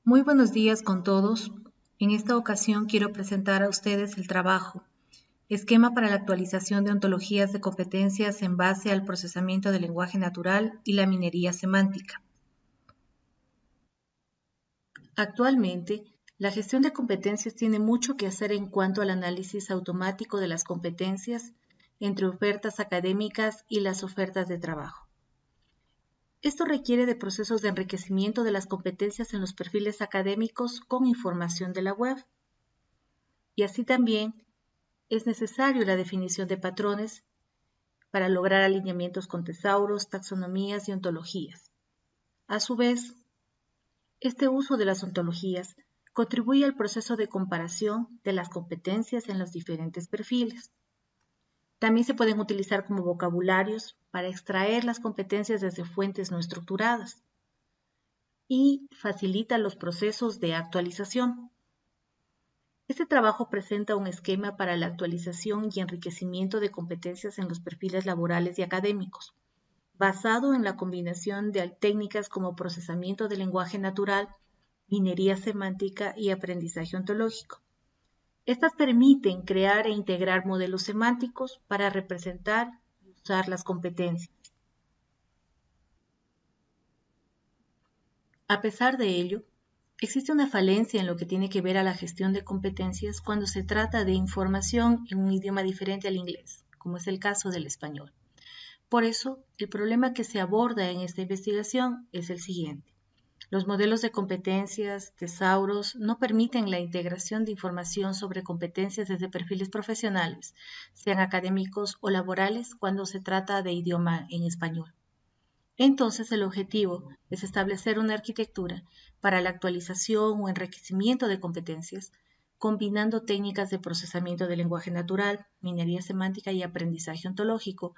Muy buenos días con todos. En esta ocasión quiero presentar a ustedes el trabajo Esquema para la actualización de ontologías de competencias en base al procesamiento del lenguaje natural y la minería semántica. Actualmente, la gestión de competencias tiene mucho que hacer en cuanto al análisis automático de las competencias entre ofertas académicas y las ofertas de trabajo. Esto requiere de procesos de enriquecimiento de las competencias en los perfiles académicos con información de la web. Y así también es necesario la definición de patrones para lograr alineamientos con tesauros, taxonomías y ontologías. A su vez, este uso de las ontologías contribuye al proceso de comparación de las competencias en los diferentes perfiles. También se pueden utilizar como vocabularios para extraer las competencias desde fuentes no estructuradas y facilita los procesos de actualización. Este trabajo presenta un esquema para la actualización y enriquecimiento de competencias en los perfiles laborales y académicos, basado en la combinación de técnicas como procesamiento del lenguaje natural, minería semántica y aprendizaje ontológico. Estas permiten crear e integrar modelos semánticos para representar y usar las competencias. A pesar de ello, existe una falencia en lo que tiene que ver a la gestión de competencias cuando se trata de información en un idioma diferente al inglés, como es el caso del español. Por eso, el problema que se aborda en esta investigación es el siguiente. Los modelos de competencias, tesauros, no permiten la integración de información sobre competencias desde perfiles profesionales, sean académicos o laborales, cuando se trata de idioma en español. Entonces, el objetivo es establecer una arquitectura para la actualización o enriquecimiento de competencias, combinando técnicas de procesamiento del lenguaje natural, minería semántica y aprendizaje ontológico,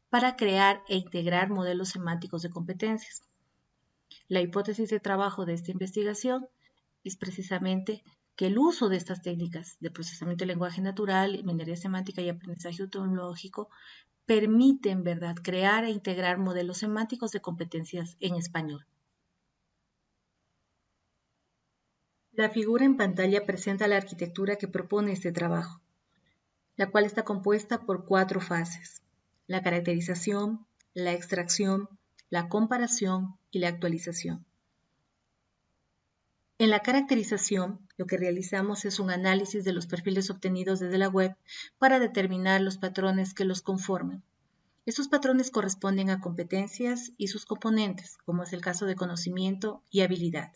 para crear e integrar modelos semánticos de competencias. La hipótesis de trabajo de esta investigación es precisamente que el uso de estas técnicas de procesamiento del lenguaje natural, minería semántica y aprendizaje ontológico permite, en verdad, crear e integrar modelos semánticos de competencias en español. La figura en pantalla presenta la arquitectura que propone este trabajo, la cual está compuesta por 4 fases: la caracterización, la extracción, la comparación y la actualización. En la caracterización, lo que realizamos es un análisis de los perfiles obtenidos desde la web para determinar los patrones que los conforman. Estos patrones corresponden a competencias y sus componentes, como es el caso de conocimiento y habilidad.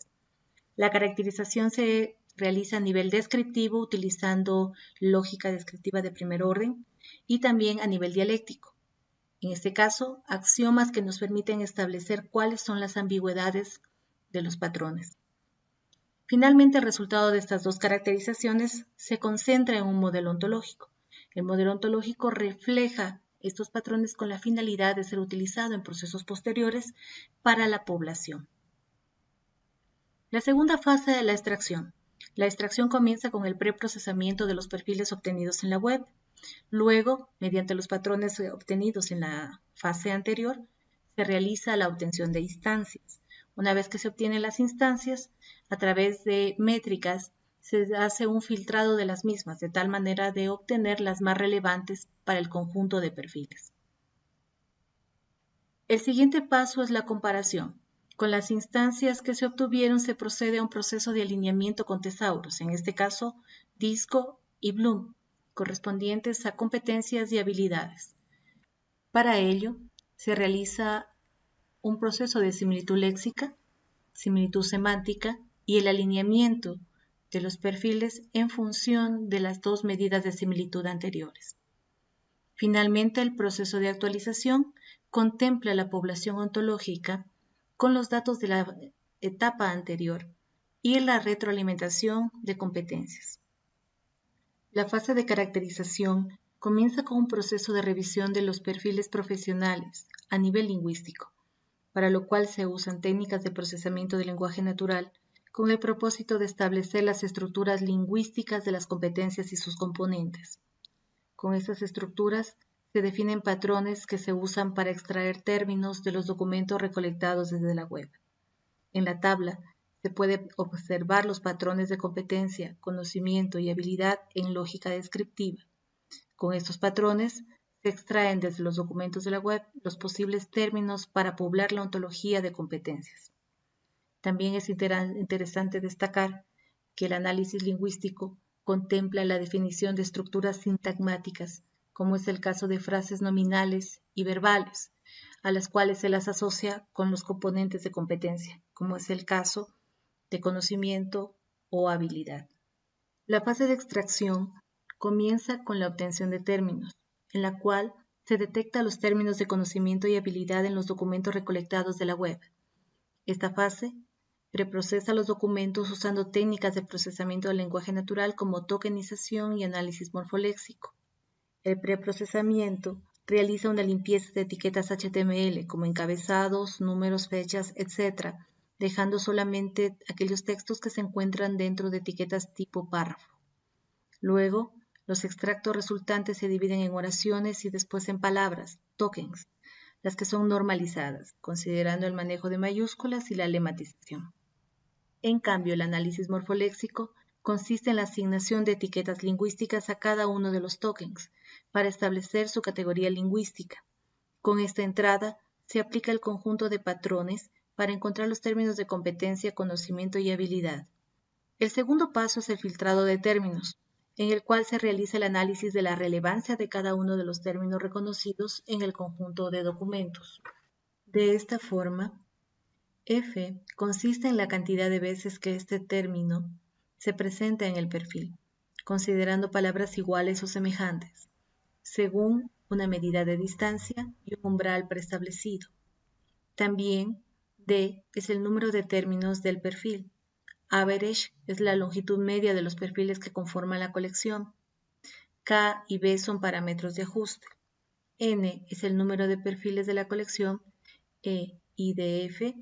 La caracterización se realiza a nivel descriptivo utilizando lógica descriptiva de primer orden y también a nivel dialéctico. En este caso, axiomas que nos permiten establecer cuáles son las ambigüedades de los patrones. Finalmente, el resultado de estas 2 caracterizaciones se concentra en un modelo ontológico. El modelo ontológico refleja estos patrones con la finalidad de ser utilizado en procesos posteriores para la población. La segunda fase de la extracción. La extracción comienza con el preprocesamiento de los perfiles obtenidos en la web. Luego, mediante los patrones obtenidos en la fase anterior, se realiza la obtención de instancias. Una vez que se obtienen las instancias, a través de métricas, se hace un filtrado de las mismas, de tal manera de obtener las más relevantes para el conjunto de perfiles. El siguiente paso es la comparación. Con las instancias que se obtuvieron se procede a un proceso de alineamiento con tesauros, en este caso Disco y Bloom, correspondientes a competencias y habilidades. Para ello, se realiza un proceso de similitud léxica, similitud semántica y el alineamiento de los perfiles en función de las 2 medidas de similitud anteriores. Finalmente, el proceso de actualización contempla la población ontológica con los datos de la etapa anterior y la retroalimentación de competencias. La fase de caracterización comienza con un proceso de revisión de los perfiles profesionales a nivel lingüístico, para lo cual se usan técnicas de procesamiento del lenguaje natural con el propósito de establecer las estructuras lingüísticas de las competencias y sus componentes. Con estas estructuras se definen patrones que se usan para extraer términos de los documentos recolectados desde la web. En la tabla se puede observar los patrones de competencia, conocimiento y habilidad en lógica descriptiva. Con estos patrones se extraen desde los documentos de la web los posibles términos para poblar la ontología de competencias. También es interesante destacar que el análisis lingüístico contempla la definición de estructuras sintagmáticas, como es el caso de frases nominales y verbales, a las cuales se las asocia con los componentes de competencia, como es el caso de conocimiento o habilidad. La fase de extracción comienza con la obtención de términos, en la cual se detecta los términos de conocimiento y habilidad en los documentos recolectados de la web. Esta fase preprocesa los documentos usando técnicas de procesamiento del lenguaje natural como tokenización y análisis morfoléxico. El preprocesamiento realiza una limpieza de etiquetas HTML como encabezados, números, fechas, etc., dejando solamente aquellos textos que se encuentran dentro de etiquetas tipo párrafo. Luego, los extractos resultantes se dividen en oraciones y después en palabras, tokens, las que son normalizadas, considerando el manejo de mayúsculas y la lematización. En cambio, el análisis morfoléxico consiste en la asignación de etiquetas lingüísticas a cada uno de los tokens para establecer su categoría lingüística. Con esta entrada se aplica el conjunto de patrones para encontrar los términos de competencia, conocimiento y habilidad. El segundo paso es el filtrado de términos, en el cual se realiza el análisis de la relevancia de cada uno de los términos reconocidos en el conjunto de documentos. De esta forma, F consiste en la cantidad de veces que este término se presenta en el perfil, considerando palabras iguales o semejantes, según una medida de distancia y un umbral preestablecido. También D es el número de términos del perfil. Average es la longitud media de los perfiles que conforman la colección. K y B son parámetros de ajuste. N es el número de perfiles de la colección. E y DF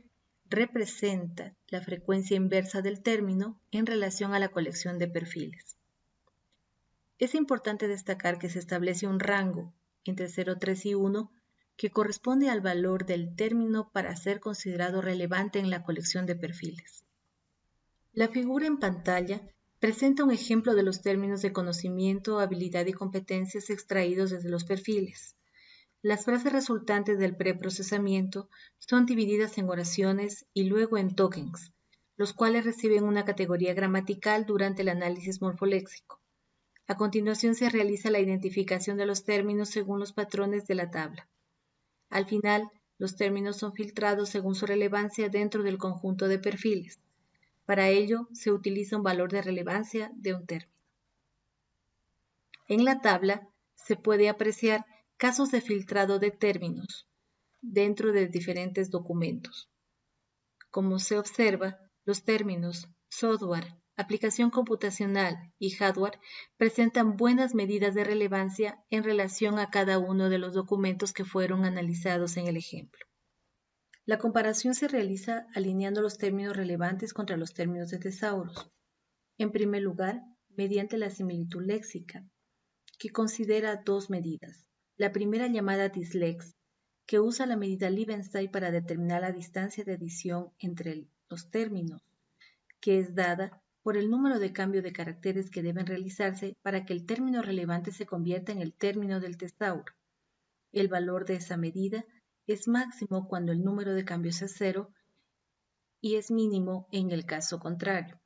representa la frecuencia inversa del término en relación a la colección de perfiles. Es importante destacar que se establece un rango entre 0, 3 y 1 que corresponde al valor del término para ser considerado relevante en la colección de perfiles. La figura en pantalla presenta un ejemplo de los términos de conocimiento, habilidad y competencias extraídos desde los perfiles. Las frases resultantes del preprocesamiento son divididas en oraciones y luego en tokens, los cuales reciben una categoría gramatical durante el análisis morfoléxico. A continuación se realiza la identificación de los términos según los patrones de la tabla. Al final, los términos son filtrados según su relevancia dentro del conjunto de perfiles. Para ello, se utiliza un valor de relevancia de un término. En la tabla se puede apreciar casos de filtrado de términos dentro de diferentes documentos. Como se observa, los términos software, aplicación computacional y hardware presentan buenas medidas de relevancia en relación a cada uno de los documentos que fueron analizados en el ejemplo. La comparación se realiza alineando los términos relevantes contra los términos de tesauros. En primer lugar, mediante la similitud léxica, que considera dos medidas. La primera, llamada dislex, que usa la medida Liebenstein para determinar la distancia de adición entre los términos, que es dada por el número de cambio de caracteres que deben realizarse para que el término relevante se convierta en el término del tesauro. El valor de esa medida es máximo cuando el número de cambios es 0 y es mínimo en el caso contrario.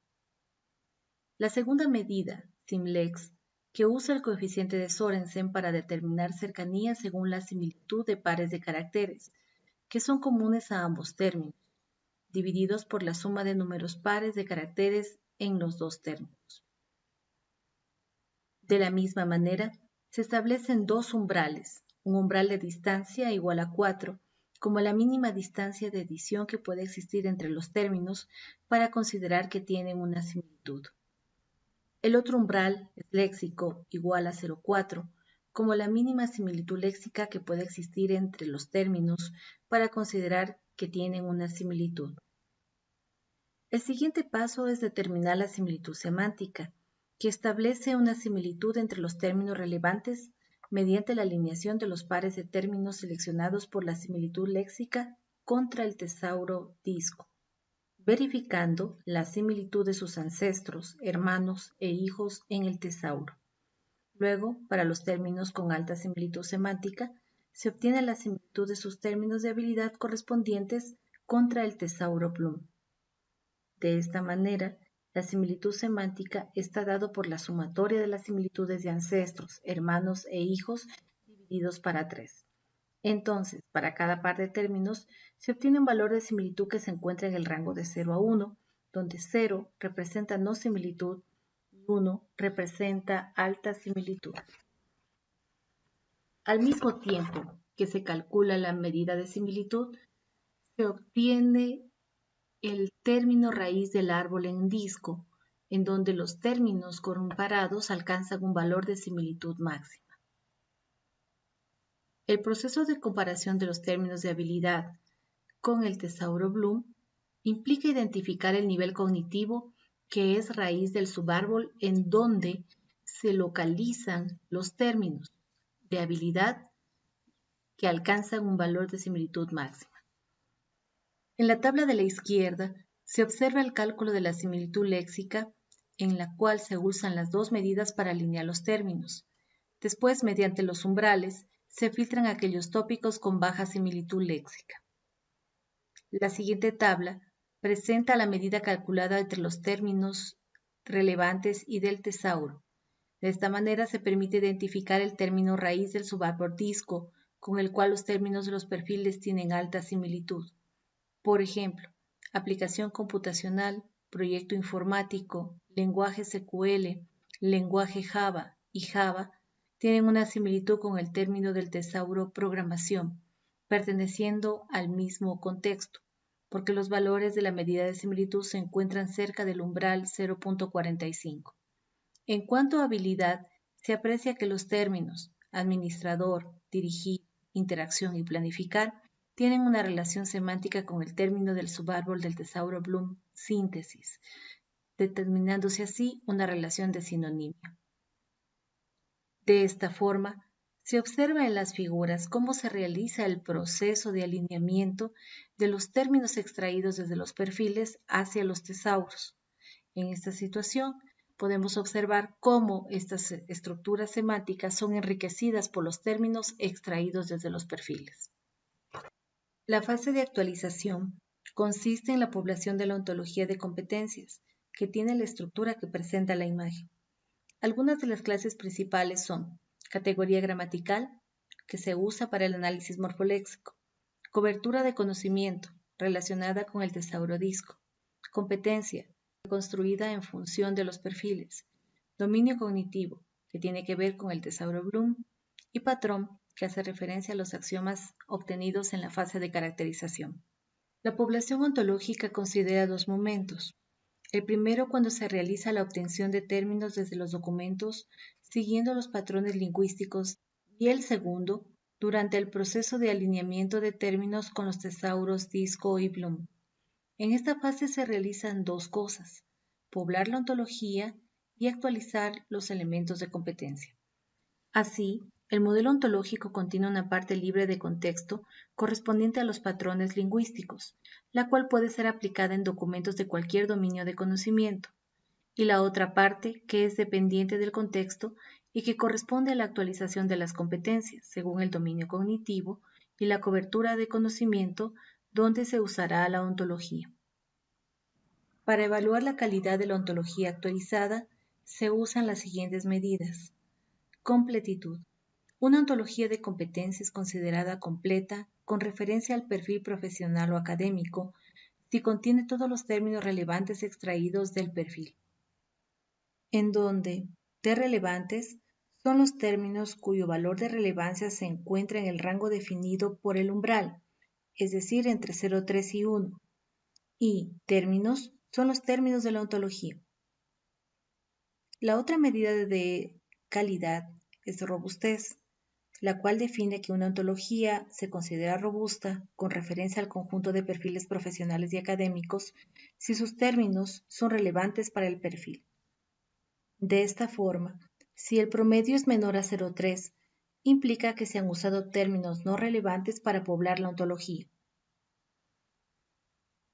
La segunda medida, simlex, que usa el coeficiente de Sorensen para determinar cercanía según la similitud de pares de caracteres, que son comunes a ambos términos, divididos por la suma de números pares de caracteres en los dos términos. De la misma manera, se establecen dos umbrales, un umbral de distancia igual a 4, como la mínima distancia de adición que puede existir entre los términos para considerar que tienen una similitud. El otro umbral es léxico igual a 0,4, como la mínima similitud léxica que puede existir entre los términos para considerar que tienen una similitud. El siguiente paso es determinar la similitud semántica, que establece una similitud entre los términos relevantes mediante la alineación de los pares de términos seleccionados por la similitud léxica contra el tesauro disco. verificando la similitud de sus ancestros, hermanos e hijos en el tesauro. Luego, para los términos con alta similitud semántica, se obtiene la similitud de sus términos de habilidad correspondientes contra el tesauro Bloom. De esta manera, la similitud semántica está dado por la sumatoria de las similitudes de ancestros, hermanos e hijos divididos para 3. Entonces, para cada par de términos, se obtiene un valor de similitud que se encuentra en el rango de 0 a 1, donde 0 representa no similitud y 1 representa alta similitud. Al mismo tiempo que se calcula la medida de similitud, se obtiene el término raíz del árbol en disco, en donde los términos comparados alcanzan un valor de similitud máxima. El proceso de comparación de los términos de habilidad con el tesauro Bloom implica identificar el nivel cognitivo que es raíz del subárbol en donde se localizan los términos de habilidad que alcanzan un valor de similitud máxima. En la tabla de la izquierda se observa el cálculo de la similitud léxica, en la cual se usan las dos medidas para alinear los términos. Después, mediante los umbrales, se filtran aquellos tópicos con baja similitud léxica. La siguiente tabla presenta la medida calculada entre los términos relevantes y del tesauro. De esta manera se permite identificar el término raíz del subárbol disco, con el cual los términos de los perfiles tienen alta similitud. Por ejemplo, aplicación computacional, proyecto informático, lenguaje SQL, lenguaje Java y Java tienen una similitud con el término del tesauro programación, perteneciendo al mismo contexto, porque los valores de la medida de similitud se encuentran cerca del umbral 0.45. En cuanto a habilidad, se aprecia que los términos administrador, dirigir, interacción y planificar tienen una relación semántica con el término del subárbol del tesauro Bloom, síntesis, determinándose así una relación de sinonimia. De esta forma, se observa en las figuras cómo se realiza el proceso de alineamiento de los términos extraídos desde los perfiles hacia los tesauros. En esta situación, podemos observar cómo estas estructuras semánticas son enriquecidas por los términos extraídos desde los perfiles. La fase de actualización consiste en la población de la ontología de competencias, que tiene la estructura que presenta la imagen. Algunas de las clases principales son categoría gramatical, que se usa para el análisis morfoléxico, cobertura de conocimiento, relacionada con el tesauro disco, competencia, construida en función de los perfiles, dominio cognitivo, que tiene que ver con el tesauro Bloom, y patrón, que hace referencia a los axiomas obtenidos en la fase de caracterización. La población ontológica considera dos momentos. El primero cuando se realiza la obtención de términos desde los documentos siguiendo los patrones lingüísticos y el segundo durante el proceso de alineamiento de términos con los tesauros disco y Bloom. En esta fase se realizan dos cosas: poblar la ontología y actualizar los elementos de competencia. Así, el modelo ontológico contiene una parte libre de contexto correspondiente a los patrones lingüísticos, la cual puede ser aplicada en documentos de cualquier dominio de conocimiento, y la otra parte que es dependiente del contexto y que corresponde a la actualización de las competencias según el dominio cognitivo y la cobertura de conocimiento donde se usará la ontología. Para evaluar la calidad de la ontología actualizada, se usan las siguientes medidas. Completitud. Una ontología de competencia es considerada completa con referencia al perfil profesional o académico si contiene todos los términos relevantes extraídos del perfil, en donde de relevantes son los términos cuyo valor de relevancia se encuentra en el rango definido por el umbral, es decir, entre 0,3 y 1, y términos son los términos de la ontología. La otra medida de calidad es robustez, la cual define que una ontología se considera robusta con referencia al conjunto de perfiles profesionales y académicos si sus términos son relevantes para el perfil. De esta forma, si el promedio es menor a 0,3, implica que se han usado términos no relevantes para poblar la ontología.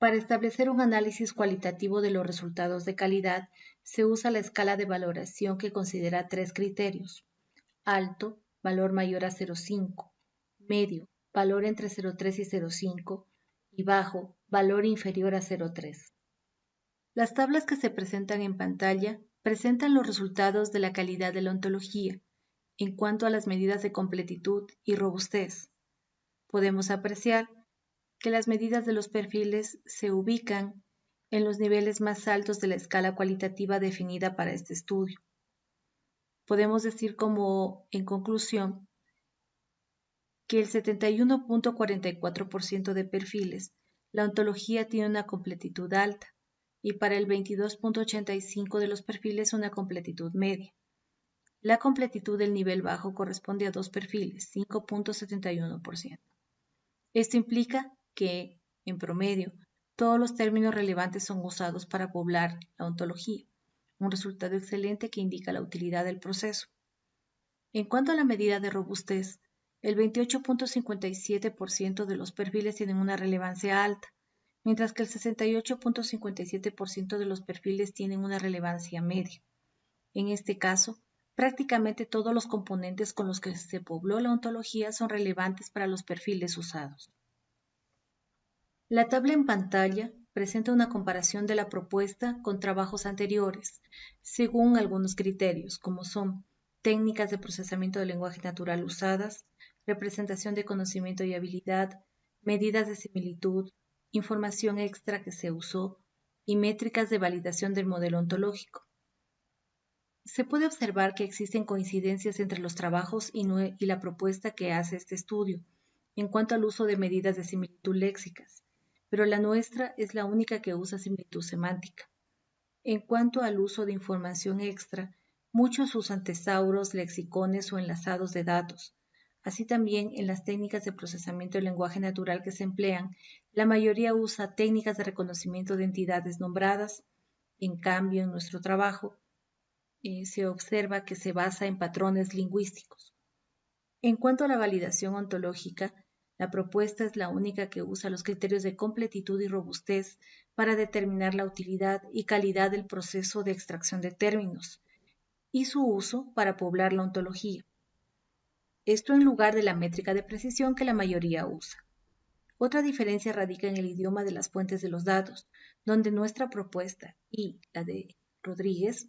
Para establecer un análisis cualitativo de los resultados de calidad, se usa la escala de valoración que considera 3 criterios: alto, valor mayor a 0,5, medio, valor entre 0,3 y 0,5, y bajo, valor inferior a 0,3. Las tablas que se presentan en pantalla presentan los resultados de la calidad de la ontología en cuanto a las medidas de completitud y robustez. Podemos apreciar que las medidas de los perfiles se ubican en los niveles más altos de la escala cualitativa definida para este estudio. Podemos decir como en conclusión que el 71.44% de perfiles, la ontología tiene una completitud alta y para el 22.85% de los perfiles una completitud media. La completitud del nivel bajo corresponde a 2 perfiles, 5.71%. Esto implica que, en promedio, todos los términos relevantes son usados para poblar la ontología, un resultado excelente que indica la utilidad del proceso. En cuanto a la medida de robustez, el 28.57% de los perfiles tienen una relevancia alta, mientras que el 68.57% de los perfiles tienen una relevancia media. En este caso, prácticamente todos los componentes con los que se pobló la ontología son relevantes para los perfiles usados. La tabla en pantalla presenta una comparación de la propuesta con trabajos anteriores, según algunos criterios, como son técnicas de procesamiento del lenguaje natural usadas, representación de conocimiento y habilidad, medidas de similitud, información extra que se usó y métricas de validación del modelo ontológico. Se puede observar que existen coincidencias entre los trabajos y la propuesta que hace este estudio en cuanto al uso de medidas de similitud léxicas, pero la nuestra es la única que usa similitud semántica. En cuanto al uso de información extra, muchos usan tesauros, lexicones o enlazados de datos. Así también en las técnicas de procesamiento del lenguaje natural que se emplean, la mayoría usa técnicas de reconocimiento de entidades nombradas. En cambio, en nuestro trabajo, se observa que se basa en patrones lingüísticos. En cuanto a la validación ontológica, la propuesta es la única que usa los criterios de completitud y robustez para determinar la utilidad y calidad del proceso de extracción de términos y su uso para poblar la ontología. Esto en lugar de la métrica de precisión que la mayoría usa. Otra diferencia radica en el idioma de las fuentes de los datos, donde nuestra propuesta y la de Rodríguez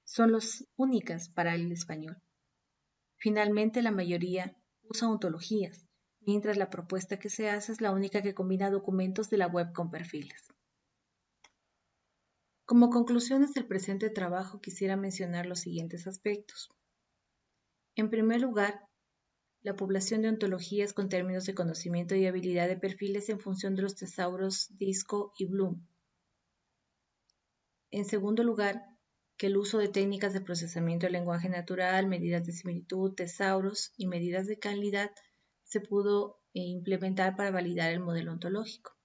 son las únicas para el español. Finalmente, la mayoría usa ontologías, mientras la propuesta que se hace es la única que combina documentos de la web con perfiles. Como conclusiones del presente trabajo quisiera mencionar los siguientes aspectos. En primer lugar, la población de ontologías con términos de conocimiento y habilidad de perfiles en función de los tesauros Disco y Bloom. En segundo lugar, que el uso de técnicas de procesamiento del lenguaje natural, medidas de similitud, tesauros y medidas de calidad se pudo implementar para validar el modelo ontológico.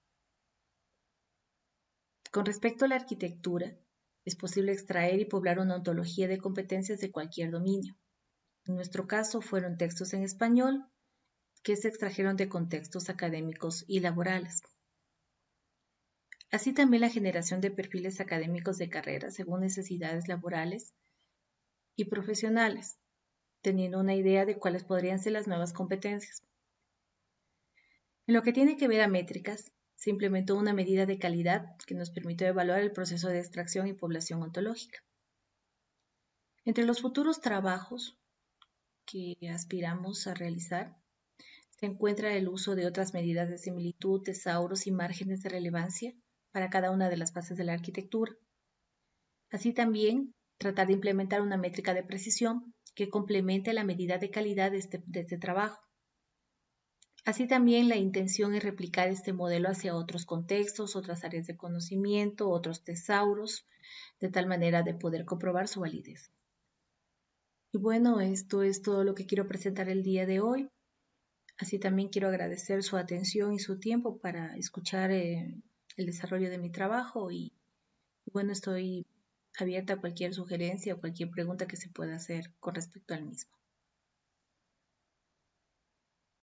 Con respecto a la arquitectura, es posible extraer y poblar una ontología de competencias de cualquier dominio. En nuestro caso fueron textos en español que se extrajeron de contextos académicos y laborales. Así también la generación de perfiles académicos de carrera según necesidades laborales y profesionales, teniendo una idea de cuáles podrían ser las nuevas competencias. En lo que tiene que ver a métricas, se implementó una medida de calidad que nos permitió evaluar el proceso de extracción y población ontológica. Entre los futuros trabajos que aspiramos a realizar, se encuentra el uso de otras medidas de similitud, tesauros y márgenes de relevancia para cada una de las fases de la arquitectura. Así también, tratar de implementar una métrica de precisión que complemente la medida de calidad de este trabajo. Así también, la intención es replicar este modelo hacia otros contextos, otras áreas de conocimiento, otros tesauros, de tal manera de poder comprobar su validez. Y bueno, esto es todo lo que quiero presentar el día de hoy. Así también quiero agradecer su atención y su tiempo para escuchar el desarrollo de mi trabajo y bueno, estoy abierta a cualquier sugerencia o cualquier pregunta que se pueda hacer con respecto al mismo.